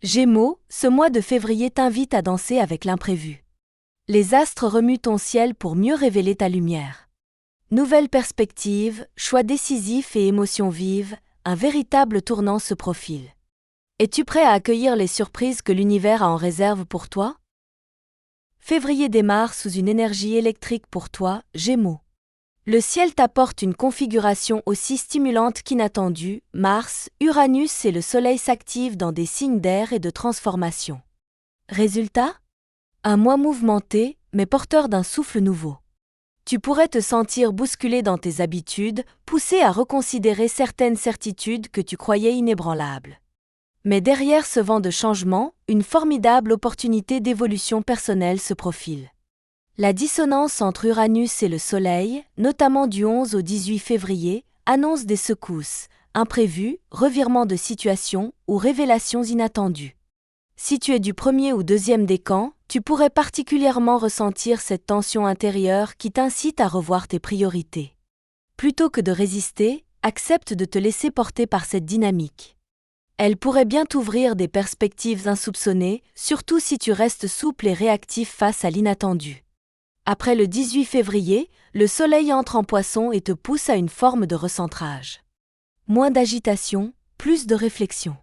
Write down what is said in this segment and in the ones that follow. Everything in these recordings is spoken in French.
Gémeaux, ce mois de février t'invite à danser avec l'imprévu. Les astres remuent ton ciel pour mieux révéler ta lumière. Nouvelles perspectives, choix décisifs et émotions vives, un véritable tournant se profile. Es-tu prêt à accueillir les surprises que l'univers a en réserve pour toi? Février démarre sous une énergie électrique pour toi, Gémeaux. Le ciel t'apporte une configuration aussi stimulante qu'inattendue, Mars, Uranus et le Soleil s'activent dans des signes d'air et de transformation. Résultat? Un mois mouvementé, mais porteur d'un souffle nouveau. Tu pourrais te sentir bousculé dans tes habitudes, poussé à reconsidérer certaines certitudes que tu croyais inébranlables. Mais derrière ce vent de changement, une formidable opportunité d'évolution personnelle se profile. La dissonance entre Uranus et le Soleil, notamment du 11 au 18 février, annonce des secousses, imprévues, revirements de situation ou révélations inattendues. Si tu es du premier ou deuxième décan, tu pourrais particulièrement ressentir cette tension intérieure qui t'incite à revoir tes priorités. Plutôt que de résister, accepte de te laisser porter par cette dynamique. Elle pourrait bien t'ouvrir des perspectives insoupçonnées, surtout si tu restes souple et réactif face à l'inattendu. Après le 18 février, le Soleil entre en Poisson et te pousse à une forme de recentrage. Moins d'agitation, plus de réflexion.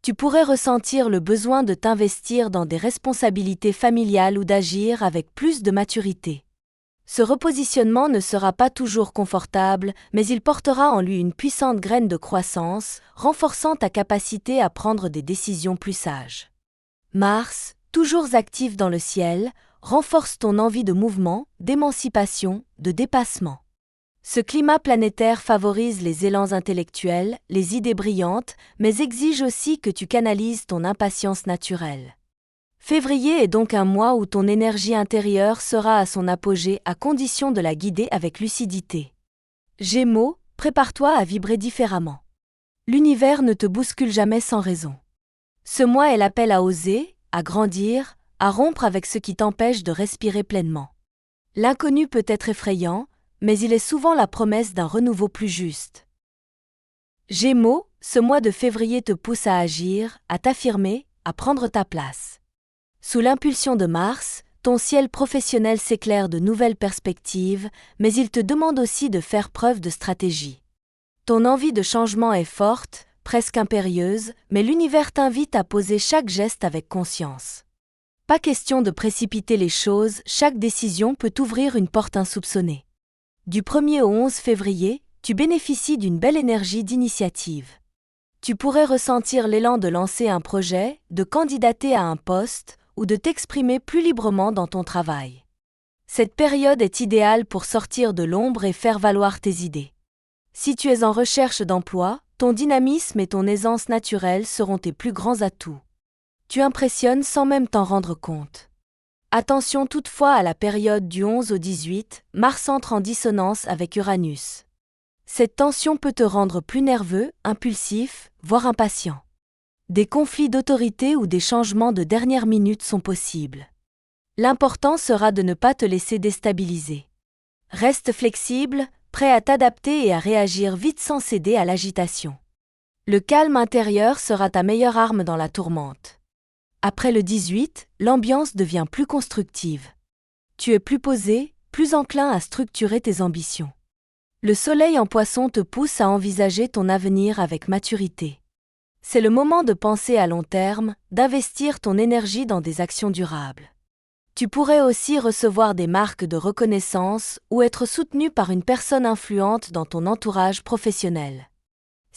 Tu pourrais ressentir le besoin de t'investir dans des responsabilités familiales ou d'agir avec plus de maturité. Ce repositionnement ne sera pas toujours confortable, mais il portera en lui une puissante graine de croissance, renforçant ta capacité à prendre des décisions plus sages. Mars, toujours actif dans le ciel, renforce ton envie de mouvement, d'émancipation, de dépassement. Ce climat planétaire favorise les élans intellectuels, les idées brillantes, mais exige aussi que tu canalises ton impatience naturelle. Février est donc un mois où ton énergie intérieure sera à son apogée à condition de la guider avec lucidité. Gémeaux, prépare-toi à vibrer différemment. L'univers ne te bouscule jamais sans raison. Ce mois est l'appel à oser, à grandir, à rompre avec ce qui t'empêche de respirer pleinement. L'inconnu peut être effrayant, mais il est souvent la promesse d'un renouveau plus juste. Gémeaux, ce mois de février te pousse à agir, à t'affirmer, à prendre ta place. Sous l'impulsion de Mars, ton ciel professionnel s'éclaire de nouvelles perspectives, mais il te demande aussi de faire preuve de stratégie. Ton envie de changement est forte, presque impérieuse, mais l'univers t'invite à poser chaque geste avec conscience. Pas question de précipiter les choses, chaque décision peut ouvrir une porte insoupçonnée. Du 1er au 11 février, tu bénéficies d'une belle énergie d'initiative. Tu pourrais ressentir l'élan de lancer un projet, de candidater à un poste ou de t'exprimer plus librement dans ton travail. Cette période est idéale pour sortir de l'ombre et faire valoir tes idées. Si tu es en recherche d'emploi, ton dynamisme et ton aisance naturelle seront tes plus grands atouts. Tu impressionnes sans même t'en rendre compte. Attention toutefois à la période du 11 au 18, Mars entre en dissonance avec Uranus. Cette tension peut te rendre plus nerveux, impulsif, voire impatient. Des conflits d'autorité ou des changements de dernière minute sont possibles. L'important sera de ne pas te laisser déstabiliser. Reste flexible, prêt à t'adapter et à réagir vite sans céder à l'agitation. Le calme intérieur sera ta meilleure arme dans la tourmente. Après le 18, l'ambiance devient plus constructive. Tu es plus posé, plus enclin à structurer tes ambitions. Le Soleil en Poisson te pousse à envisager ton avenir avec maturité. C'est le moment de penser à long terme, d'investir ton énergie dans des actions durables. Tu pourrais aussi recevoir des marques de reconnaissance ou être soutenu par une personne influente dans ton entourage professionnel.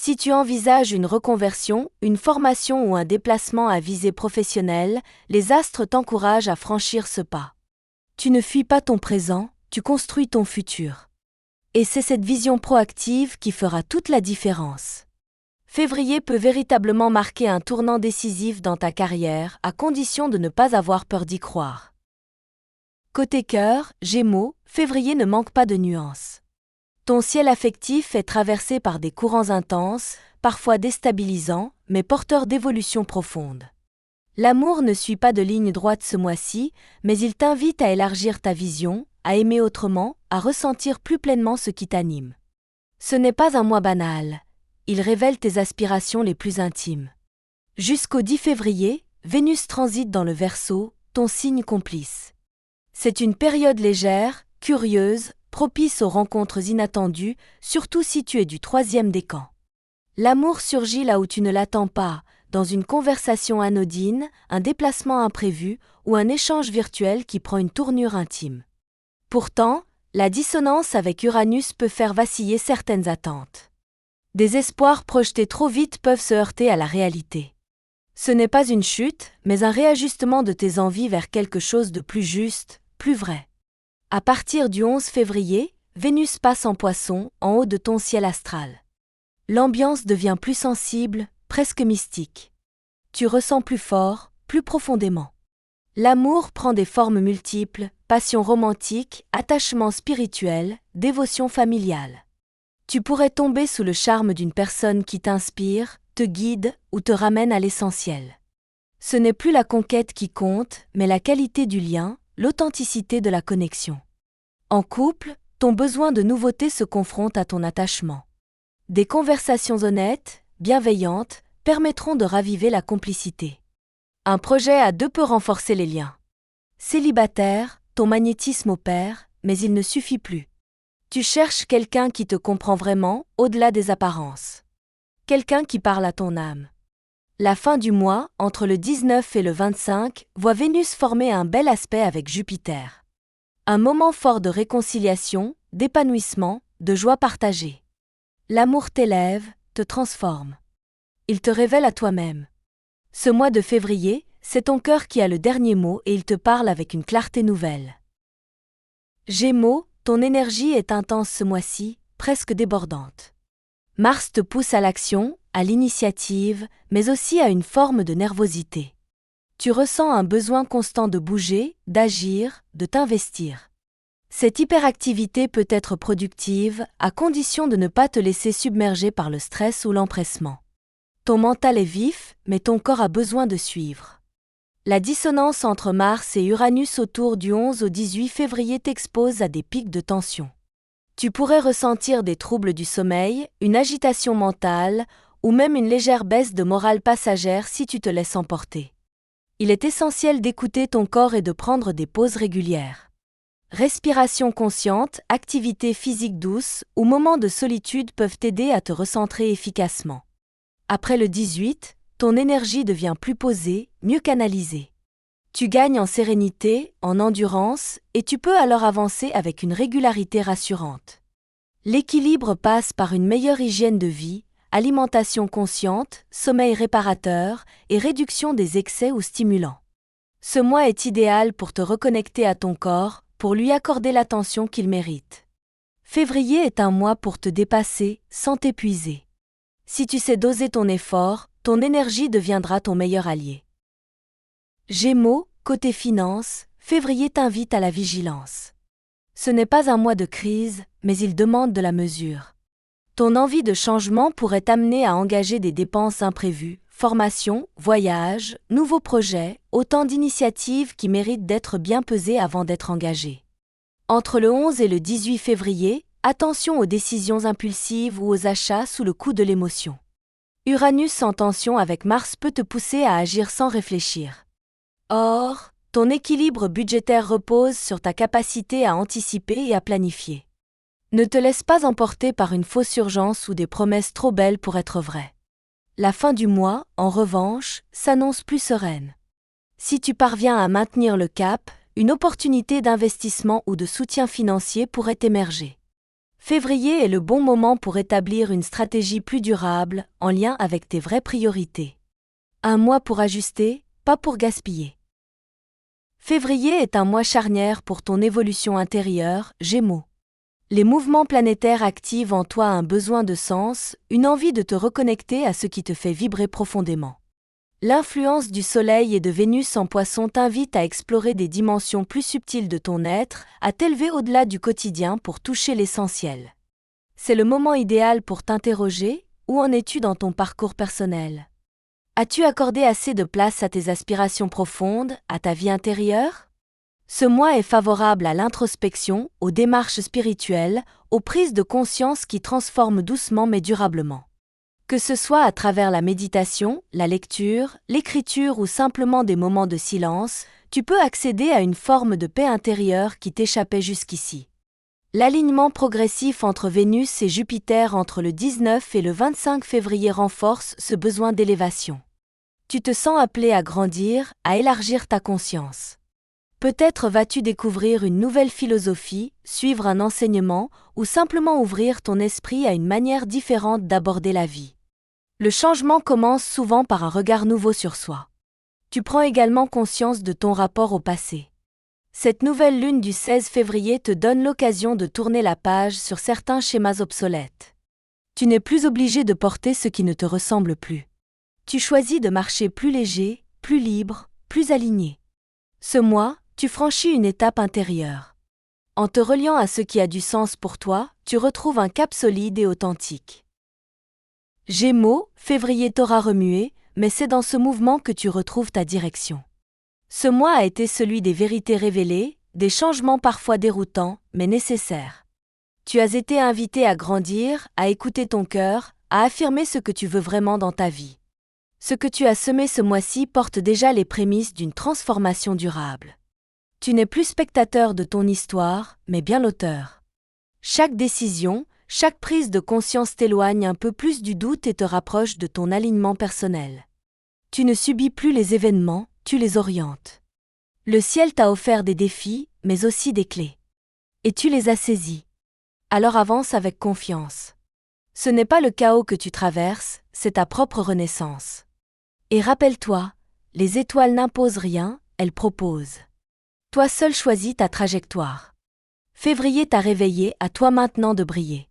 Si tu envisages une reconversion, une formation ou un déplacement à visée professionnelle, les astres t'encouragent à franchir ce pas. Tu ne fuis pas ton présent, tu construis ton futur. Et c'est cette vision proactive qui fera toute la différence. Février peut véritablement marquer un tournant décisif dans ta carrière, à condition de ne pas avoir peur d'y croire. Côté cœur, Gémeaux, février ne manque pas de nuances. Ton ciel affectif est traversé par des courants intenses, parfois déstabilisants, mais porteurs d'évolutions profondes. L'amour ne suit pas de ligne droite ce mois-ci, mais il t'invite à élargir ta vision, à aimer autrement, à ressentir plus pleinement ce qui t'anime. Ce n'est pas un mois banal, il révèle tes aspirations les plus intimes. Jusqu'au 10 février, Vénus transite dans le Verseau, ton signe complice. C'est une période légère, curieuse, propice aux rencontres inattendues, surtout si tu es du 3e décan. L'amour surgit là où tu ne l'attends pas, dans une conversation anodine, un déplacement imprévu ou un échange virtuel qui prend une tournure intime. Pourtant, la dissonance avec Uranus peut faire vaciller certaines attentes. Des espoirs projetés trop vite peuvent se heurter à la réalité. Ce n'est pas une chute, mais un réajustement de tes envies vers quelque chose de plus juste, plus vrai. À partir du 11 février, Vénus passe en Poisson, en haut de ton ciel astral. L'ambiance devient plus sensible, presque mystique. Tu ressens plus fort, plus profondément. L'amour prend des formes multiples, passion romantique, attachement spirituel, dévotion familiale. Tu pourrais tomber sous le charme d'une personne qui t'inspire, te guide ou te ramène à l'essentiel. Ce n'est plus la conquête qui compte, mais la qualité du lien, l'authenticité de la connexion. En couple, ton besoin de nouveauté se confronte à ton attachement. Des conversations honnêtes, bienveillantes, permettront de raviver la complicité. Un projet à deux peut renforcer les liens. Célibataire, ton magnétisme opère, mais il ne suffit plus. Tu cherches quelqu'un qui te comprend vraiment, au-delà des apparences. Quelqu'un qui parle à ton âme. La fin du mois, entre le 19 et le 25, voit Vénus former un bel aspect avec Jupiter. Un moment fort de réconciliation, d'épanouissement, de joie partagée. L'amour t'élève, te transforme. Il te révèle à toi-même. Ce mois de février, c'est ton cœur qui a le dernier mot et il te parle avec une clarté nouvelle. Gémeaux, ton énergie est intense ce mois-ci, presque débordante. Mars te pousse à l'action, à l'initiative, mais aussi à une forme de nervosité. Tu ressens un besoin constant de bouger, d'agir, de t'investir. Cette hyperactivité peut être productive, à condition de ne pas te laisser submerger par le stress ou l'empressement. Ton mental est vif, mais ton corps a besoin de suivre. La dissonance entre Mars et Uranus autour du 11 au 18 février t'expose à des pics de tension. Tu pourrais ressentir des troubles du sommeil, une agitation mentale, ou même une légère baisse de morale passagère si tu te laisses emporter. Il est essentiel d'écouter ton corps et de prendre des pauses régulières. Respiration consciente, activité physique douce ou moments de solitude peuvent t'aider à te recentrer efficacement. Après le 18, ton énergie devient plus posée, mieux canalisée. Tu gagnes en sérénité, en endurance, et tu peux alors avancer avec une régularité rassurante. L'équilibre passe par une meilleure hygiène de vie, alimentation consciente, sommeil réparateur et réduction des excès ou stimulants. Ce mois est idéal pour te reconnecter à ton corps, pour lui accorder l'attention qu'il mérite. Février est un mois pour te dépasser, sans t'épuiser. Si tu sais doser ton effort, ton énergie deviendra ton meilleur allié. Gémeaux, côté finance, février t'invite à la vigilance. Ce n'est pas un mois de crise, mais il demande de la mesure. Ton envie de changement pourrait t'amener à engager des dépenses imprévues, formation, voyage, nouveaux projets, autant d'initiatives qui méritent d'être bien pesées avant d'être engagées. Entre le 11 et le 18 février, attention aux décisions impulsives ou aux achats sous le coup de l'émotion. Uranus en tension avec Mars peut te pousser à agir sans réfléchir. Or, ton équilibre budgétaire repose sur ta capacité à anticiper et à planifier. Ne te laisse pas emporter par une fausse urgence ou des promesses trop belles pour être vraies. La fin du mois, en revanche, s'annonce plus sereine. Si tu parviens à maintenir le cap, une opportunité d'investissement ou de soutien financier pourrait émerger. Février est le bon moment pour établir une stratégie plus durable, en lien avec tes vraies priorités. Un mois pour ajuster, pas pour gaspiller. Février est un mois charnière pour ton évolution intérieure, Gémeaux. Les mouvements planétaires activent en toi un besoin de sens, une envie de te reconnecter à ce qui te fait vibrer profondément. L'influence du Soleil et de Vénus en Poisson t'invite à explorer des dimensions plus subtiles de ton être, à t'élever au-delà du quotidien pour toucher l'essentiel. C'est le moment idéal pour t'interroger, où en es-tu dans ton parcours personnel ? As-tu accordé assez de place à tes aspirations profondes, à ta vie intérieure ? Ce mois est favorable à l'introspection, aux démarches spirituelles, aux prises de conscience qui transforment doucement mais durablement. Que ce soit à travers la méditation, la lecture, l'écriture ou simplement des moments de silence, tu peux accéder à une forme de paix intérieure qui t'échappait jusqu'ici. L'alignement progressif entre Vénus et Jupiter entre le 19 et le 25 février renforce ce besoin d'élévation. Tu te sens appelé à grandir, à élargir ta conscience. Peut-être vas-tu découvrir une nouvelle philosophie, suivre un enseignement ou simplement ouvrir ton esprit à une manière différente d'aborder la vie. Le changement commence souvent par un regard nouveau sur soi. Tu prends également conscience de ton rapport au passé. Cette nouvelle lune du 16 février te donne l'occasion de tourner la page sur certains schémas obsolètes. Tu n'es plus obligé de porter ce qui ne te ressemble plus. Tu choisis de marcher plus léger, plus libre, plus aligné. Ce mois, tu franchis une étape intérieure. En te reliant à ce qui a du sens pour toi, tu retrouves un cap solide et authentique. Gémeaux, février t'aura remué, mais c'est dans ce mouvement que tu retrouves ta direction. Ce mois a été celui des vérités révélées, des changements parfois déroutants, mais nécessaires. Tu as été invité à grandir, à écouter ton cœur, à affirmer ce que tu veux vraiment dans ta vie. Ce que tu as semé ce mois-ci porte déjà les prémices d'une transformation durable. Tu n'es plus spectateur de ton histoire, mais bien l'auteur. Chaque décision, chaque prise de conscience t'éloigne un peu plus du doute et te rapproche de ton alignement personnel. Tu ne subis plus les événements, tu les orientes. Le ciel t'a offert des défis, mais aussi des clés. Et tu les as saisis. Alors avance avec confiance. Ce n'est pas le chaos que tu traverses, c'est ta propre renaissance. Et rappelle-toi, les étoiles n'imposent rien, elles proposent. Toi seul choisis ta trajectoire. Février t'a réveillé, à toi maintenant de briller.